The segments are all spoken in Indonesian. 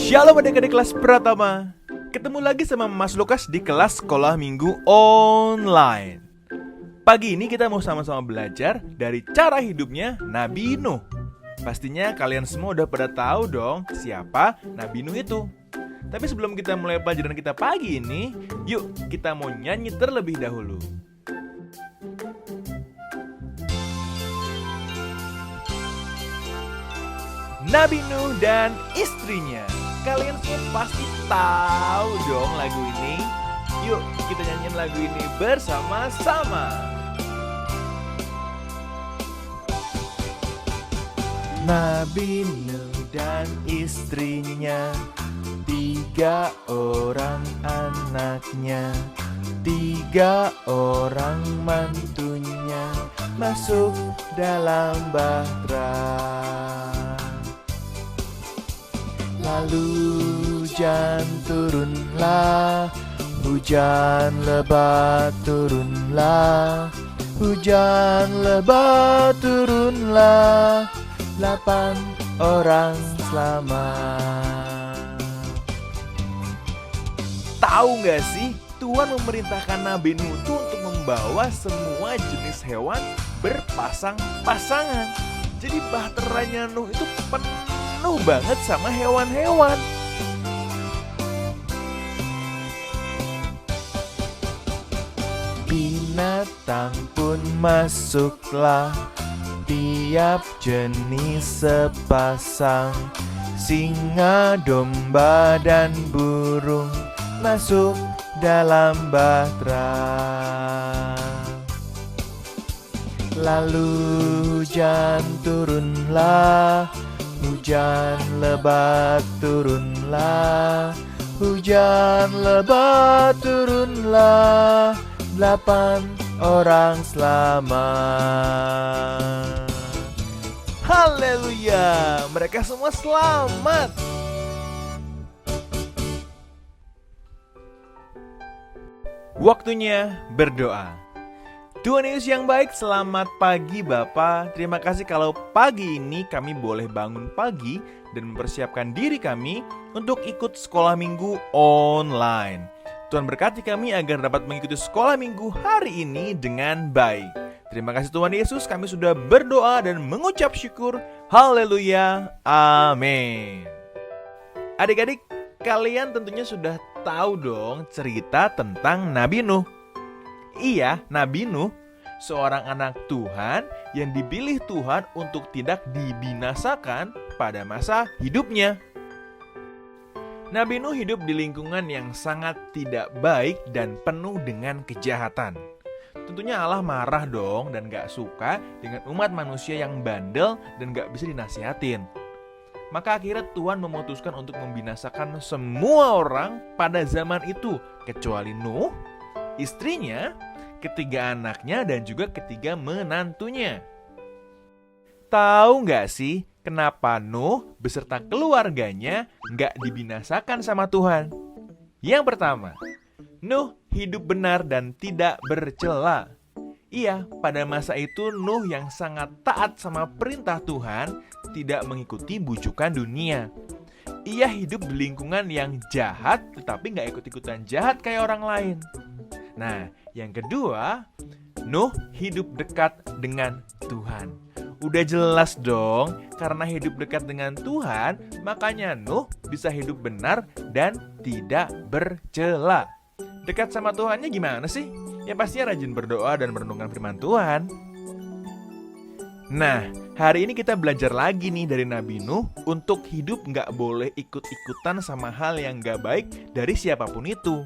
Shalom adik-adik kelas Pratama. Ketemu lagi sama Mas Lukas di kelas sekolah minggu online. Pagi ini kita mau sama-sama belajar dari cara hidupnya Nabi Nuh. Pastinya kalian semua udah pada tahu dong siapa Nabi Nuh itu. Tapi sebelum kita mulai pelajaran kita pagi ini, yuk kita mau nyanyi terlebih dahulu. Nabi Nuh dan istrinya. Kalian semua pasti tahu dong lagu ini. Yuk kita nyanyiin lagu ini bersama-sama. Nabi Nuh dan istrinya, 3 orang anaknya, 3 orang mantunya, masuk dalam bahtera. Lalu hujan turunlah, hujan lebat turunlah, hujan lebat turunlah, 8 orang selamat. Tahu gak sih, Tuhan memerintahkan Nabi Nuh itu untuk membawa semua jenis hewan berpasang-pasangan. Jadi bahteranya Nuh itu penuh banget sama hewan-hewan. Binatang pun masuklah, tiap jenis sepasang, singa, domba, dan burung masuk dalam bahtera. Lalu hujan turunlah, hujan lebat turunlah, hujan lebat turunlah, 8 orang selamat. Haleluya, mereka semua selamat. Waktunya berdoa. Tuhan Yesus yang baik, selamat pagi Bapa. Terima kasih kalau pagi ini kami boleh bangun pagi dan mempersiapkan diri kami untuk ikut sekolah minggu online. Tuhan berkati kami agar dapat mengikuti sekolah minggu hari ini dengan baik. Terima kasih Tuhan Yesus, kami sudah berdoa dan mengucap syukur. Haleluya, amin. Adik-adik, kalian tentunya sudah tahu dong cerita tentang Nabi Nuh. Iya, Nabi Nuh, seorang anak Tuhan yang dipilih Tuhan untuk tidak dibinasakan pada masa hidupnya. Nabi Nuh hidup di lingkungan yang sangat tidak baik dan penuh dengan kejahatan. Tentunya Allah marah dong dan gak suka dengan umat manusia yang bandel dan gak bisa dinasihatin. Maka akhirnya Tuhan memutuskan untuk membinasakan semua orang pada zaman itu, kecuali Nuh, istrinya, 3 anaknya, dan juga 3 menantunya. Tahu nggak sih kenapa Nuh beserta keluarganya nggak dibinasakan sama Tuhan? Yang pertama, Nuh hidup benar dan tidak bercela. Iya, pada masa itu Nuh yang sangat taat sama perintah Tuhan, tidak mengikuti bujukan dunia. Ia hidup di lingkungan yang jahat, tetapi nggak ikut-ikutan jahat kayak orang lain. Nah, yang kedua, Nuh hidup dekat dengan Tuhan. Udah jelas dong, karena hidup dekat dengan Tuhan, makanya Nuh bisa hidup benar dan tidak bercela. Dekat sama Tuhannya gimana sih? Ya pastinya rajin berdoa dan merenungkan firman Tuhan. Nah, hari ini kita belajar lagi nih dari Nabi Nuh untuk hidup gak boleh ikut-ikutan sama hal yang gak baik dari siapapun itu.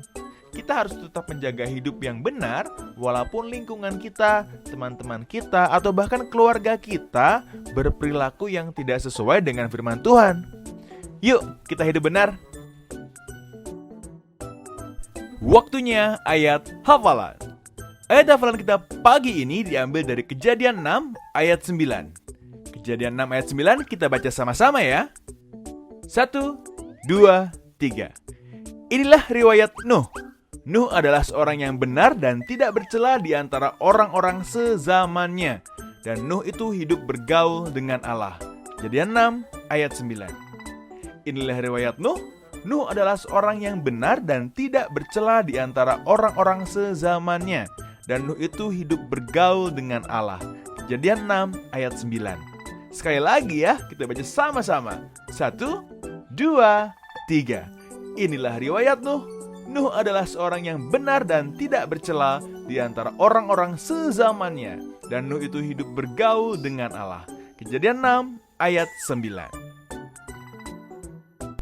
Kita harus tetap menjaga hidup yang benar walaupun lingkungan kita, teman-teman kita, atau bahkan keluarga kita berperilaku yang tidak sesuai dengan firman Tuhan. Yuk, kita hidup benar. Waktunya ayat hafalan. Ayat hafalan kita pagi ini diambil dari Kejadian 6 ayat 9. Kejadian 6 ayat 9 kita baca sama-sama ya. 1, 2, 3. Inilah riwayat Nuh. Nuh adalah seorang yang benar dan tidak bercela di antara orang-orang sezamannya. Dan Nuh itu hidup bergaul dengan Allah. Kejadian 6 ayat 9. Inilah riwayat Nuh. Nuh adalah seorang yang benar dan tidak bercela di antara orang-orang sezamannya. Dan Nuh itu hidup bergaul dengan Allah. Kejadian 6 ayat 9. Sekali lagi ya, kita baca sama-sama. 1, 2, 3. Inilah riwayat Nuh. Nuh adalah seorang yang benar dan tidak bercela di antara orang-orang sezamannya. Dan Nuh itu hidup bergaul dengan Allah. Kejadian 6 ayat 9.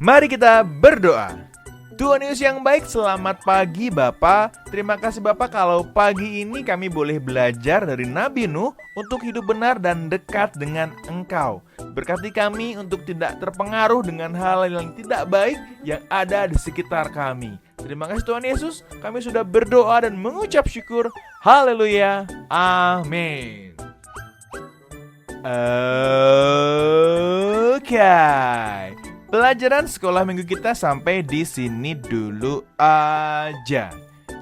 Mari kita berdoa. Tuhan Yesus yang baik, selamat pagi Bapak. Terima kasih Bapak kalau pagi ini kami boleh belajar dari Nabi Nuh untuk hidup benar dan dekat dengan Engkau. Berkati kami untuk tidak terpengaruh dengan hal yang tidak baik yang ada di sekitar kami. Terima kasih Tuhan Yesus, kami sudah berdoa dan mengucap syukur. Haleluya, amin. Oke. Pelajaran sekolah minggu kita sampai di sini dulu aja.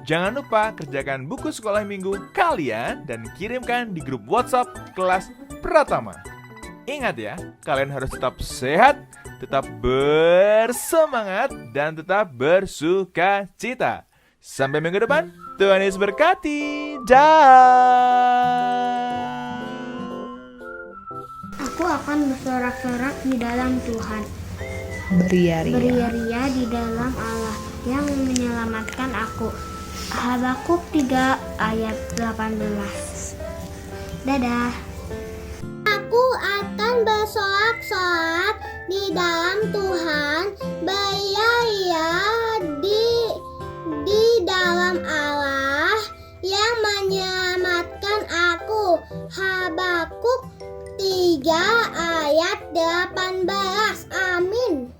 Jangan lupa kerjakan buku sekolah minggu kalian dan kirimkan di grup WhatsApp kelas Pratama. Ingat ya, kalian harus tetap sehat, tetap bersemangat, dan tetap bersuka cita. Sampai minggu depan, Tuhan Yesus berkati. Dah. Aku akan bersorak-sorak di dalam Tuhan, Beria-ria di dalam Allah yang menyelamatkan aku. Habakuk 3 ayat 18. Dadah. Aku akan bersorak-sorak di dalam Tuhan, beria-ria di dalam Allah yang menyelamatkan aku. Habakuk 3 ayat 18.